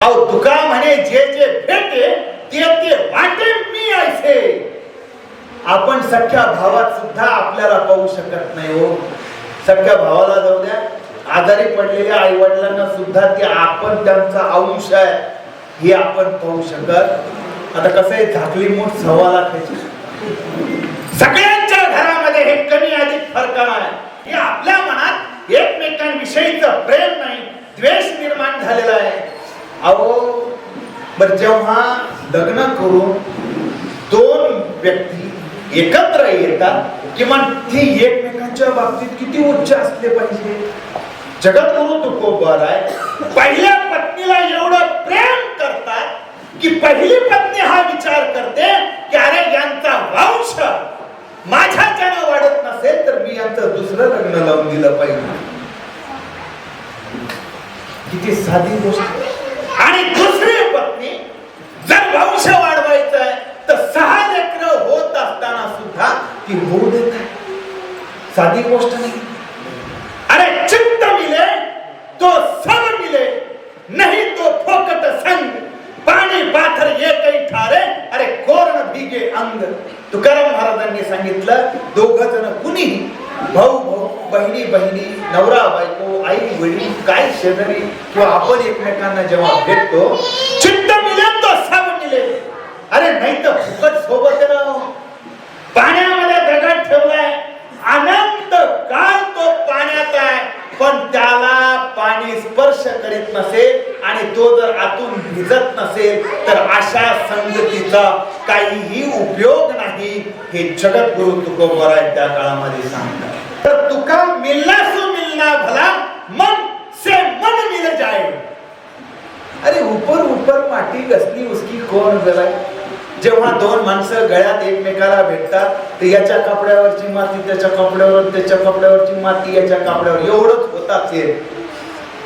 अहो तुका म्हणे जे जे भेटे ते वाटे मी ऐसे. आपण सख्या भावात सुद्धा आपल्याला पाहू शकत नाही हो. सख्या भावाला जाऊ द्या, आजारी पडलेल्या आई वडिलांना सुद्धा ते आपण त्यांचा अंश आहे हे आपण पाहू शकत. आता कसं आहे, झाकली मूठ सव्वा लाखाची. सगळ्यांच्या घरामध्ये हे कमी अधिक फरक आहे. हे आपल्या मनात एकमेकांविषयीचं प्रेम नाही, द्वेष निर्माण झालेला आहे. अहो बर, जेव्हा लग्न करून दोन व्यक्ती एकत्र येतात किमान ती एकमेकांच्या बाबतीत किती उच्च असले पाहिजे. जगद्गुरु तुकोबर आहे, पहिल्या पत्नीला एवढं प्रेम करतात की पहिली पत्नी हा विचार करते की अरे यांचा वंश माझ्याच्यानं वाढत नसेल तर मी यांचं दुसरं लग्न लावून दिलं पाहिजे. किती साधी गोष्ट. आणि दुसरी पत्नी जर वंश वाढवायचा आहे तर 6 लेकरं होत असताना सुद्धा ती होऊ देत आहे. साधी गोष्ट नाही. अरे चित्त मिले तो सब मिले, नहीं तो फोकट संग, पाणी पाथर एकही ठारे, अरे कोरण भीगे अंग. तुकाराम महाराजांनी सांगितलं, दोघ जण कुणीही, भाऊ भाऊ, बहिणी बहिणी, नवरा बायको, आई वडील, काय शेजारी किंवा आपण एकमेकांना जेव्हा भेटतो, चित्त मिले तो सब मिले. अरे नाही तर फुकट सोबत राहू. पाण्यामध्ये दगड ठेवलाय, अनंत काळ तो पाण्यात आहे, पण त्याला पाणी स्पर्श करीत नसेल आणि तो जर आतून भिजत नसेल तर अशा संगतीचा काहीही उपयोग नाही. हे जगद्गुरु तुकोबर त्या काळामध्ये सांगतात. तर तुका मिलना सो मिलना भला, मन से मन मिल जाए. अरे ऊपर ऊपर माटी घसली उसकी कौन जलाए. जेव्हा दोन माणसं गळ्यात एकमेकाला भेटतात तर याच्या कपड्यावरची माती त्याच्या कपड्यावर, त्याच्या कपड्यावरची माती याच्या कपड्यावर, एवढंच होतात ते.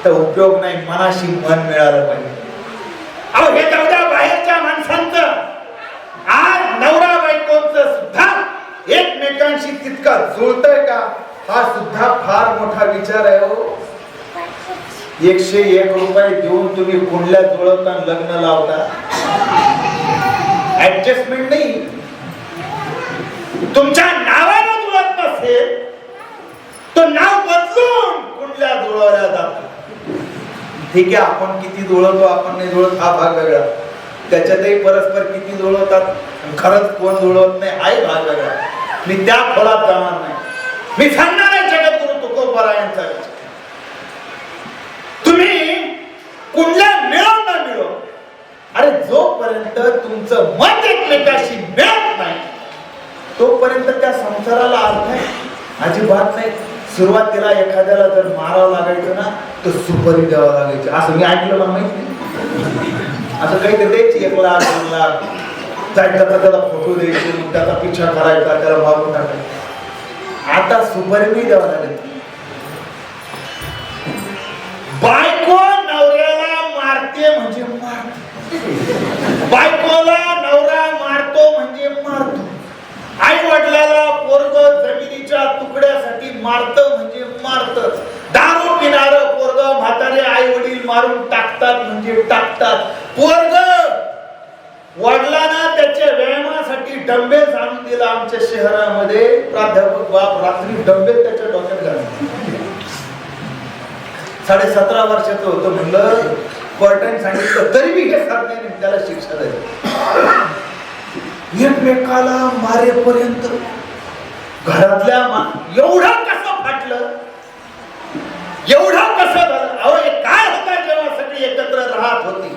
तर उपयोग नाही, मनाशी मन मिळालं पाहिजे. अहो हे जाऊ द्या बाहेरच्या माणसांचं, आज नवरा बायकोंचं सुद्धा एकमेकांशी तितका जुळतंय का हा सुद्धा फार मोठा विचार आहे हो. 101 रुपये देऊन तुम्ही कुंडल्या जुळवता लग्न लावता. ऍडजस्टमेंट नाही. तुमच्या नावानं जुळत नसेल तो नाव बदलून कुंडल्या जुळवल्या जातात. ठीक आहे, आपण किती जुळवतो आपण नाही जुळत हा भाग वेगळा. त्याच्यातही परस्पर किती जुळवतात, खरंच कोण जुळवत नाही हाही भाग वेगळा. मी त्या खोलात जाणार नाही. मी सांगणार आहे जगद्गुरु तुकोबर यांचा विचार. तुम्ही कुंडल्या मिळो ना मिळो, अरे जोपर्यंत तुमचं मत एकमेकाशी मिळत नाही तोपर्यंत त्या संसाराला अर्थ आहे अजिबात नाही. सुरुवातीला एखाद्याला जर मारावं लागायचं ना तर सुपारी द्यावं लागायची, असं मी ऐकलं. मला माहिती असं काहीतरी द्यायची, 1 लाख 2 लाख जायचा तर त्याला फोटो द्यायचे, त्याचा पिछा करायचा, त्याला मारून टाकायचं. आता सुपारी नाही द्यावं लागेल. बायको नवऱ्याला मारते म्हणजे मारते, बायकोला नवरा मारतो म्हणजे मारतो, आई वडिलाला पोरग जमिनीच्या तुकड्यासाठी मारत म्हणजे मारत, दारू पिणारं पोरग म्हातारे आई वडील मारून टाकतात म्हणजे टाकतात. पोरग वडिलांना त्याच्या व्यायामासाठी डंबेल आणून दिला. आमच्या शहरामध्ये प्राध्यापक बाप रात्री डंबेल त्याच्या डोक्यात घालून 17.5 वर्षाचं होतं. म्हणलं कोर्टाने सांगितलं तरी मी हे साधने नाही, त्याला शिक्षा द्यायची. एकमेकाला मारेपर्यंत घरातल्या एवढं कसं फाटलं, एवढं कसं झालं. अहो हे काय होता जेव्हा सगळी एकत्र राहत होती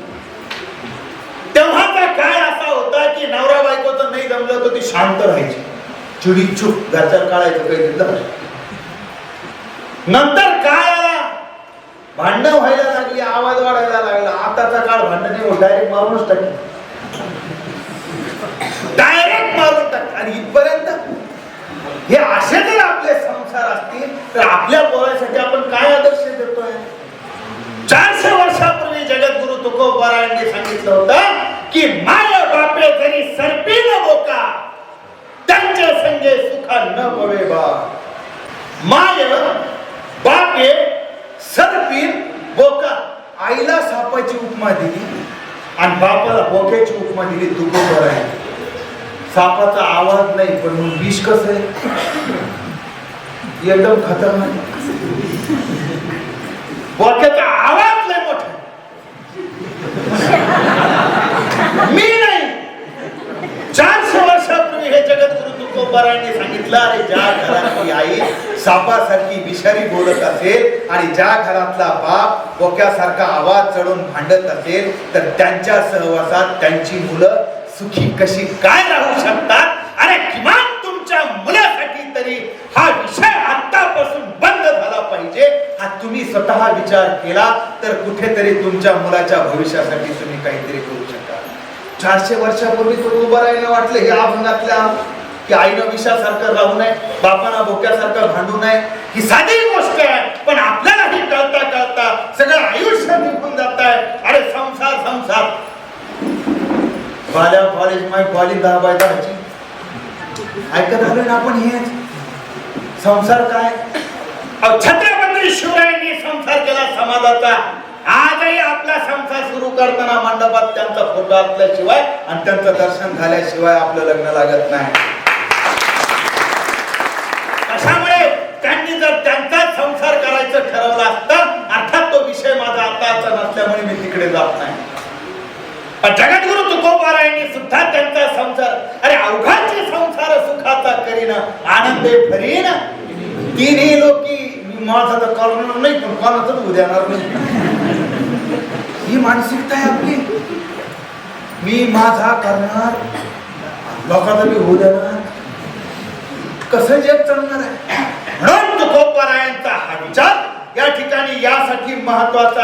तेव्हाचा काय असा होता की नवरा बायकोचं नाही जमलं तर ती शांत राहायची, चिडी चूप घरच्या काढायचं काही. नंतर काय भांडण व्हायला लागली, आवाज वाढायला लागला. आताचा काळ भांडण नाही, डायरेक्ट मारूनच टाकते, डायरेक्ट मारून टाकते. आणि इथपर्यंत हे असे जर आपले संसार असतील तर आपल्या पोरासाठी आपण काय आदर्श देतोय. 400 वर्षापूर्वी जगद्गुरु तुकोबर यांनी सांगितलं होतं की माय बापे जरी सरपीन बोका त्यांच्या संगे सुखा न पवे बा. माय बापे सरपीन बोका, आईला सापाची उपमा दिली आणि बापाला बोक्याची उपमा दिली तुकोबर आहे. सापाचा आवाज नाही पण मग विष कसं आहे एकदम खतरनाक. बोक्याचा आवाज लय मोठा. मी नाही 400 वर्षापूर्वी हे जगद्गुरु तुकोबारायांनी सांगितलं, अरे ज्या घरातली आई सापासारखी विषारी बोलत असेल आणि ज्या घरातला बाप बोक्यासारखा आवाज चढून भांडत असेल तर त्यांच्या सहवासात त्यांची मुलं सुखी कशी काय राहू शकतात. अरे किमान तुमच्या मुलासाठी तरी हा विषय आतापासून बंद झाला पाहिजे. हा तुम्ही स्वतः विचार केला तर कुठेतरी तुमच्या मुलाच्या भविष्यासाठी तुम्ही काहीतरी करू शकता. 400 वर्षापूर्वी तो उभं राहायला वाटलं हे अभंगातल्या की आईनं विषासारखं राहू नये, बापानं बोक्यासारखं भांडू नये, ही साधी गोष्ट आहे. पण आपल्याला ही कळता कळता सगळं आयुष्य निघून जात आहे. अरे संसार संसार बाल्या कॉलेज माय कॉलेज 10/10ची ऐकत आलोय ना आपण. हे संसार काय. छत्रपती शिवरायांनी संसार केला समाजाचा. आजही आपला संसार सुरू करताना मंडपात त्यांचा फोटो असल्याशिवाय आणि त्यांचं दर्शन झाल्याशिवाय आपलं लग्न लागत नाही. अशामुळे त्यांनी जर त्यांचा संसार करायचं ठरवलं असतं, अर्थात तो विषय माझा आताचा नसल्यामुळे मी तिकडे जात नाही. पण जगद्गुरु तुकोबारायांनी सुद्धा त्यांचा संसार, अरे अवघाचे संसार सुखाचा करीन आनंदे फरीन तिन्ही लोकी. माझा तर करणार नाही पण कोणाचं होऊ देणार नाही. ही मानसिकता आहे आपली. मी माझा करणार लोकांचा मी होऊ देणार. कसं जग चालणार आहे. म्हणून तुकोबारायांचा हा विचार या ठिकाणी यासाठी महत्वाचा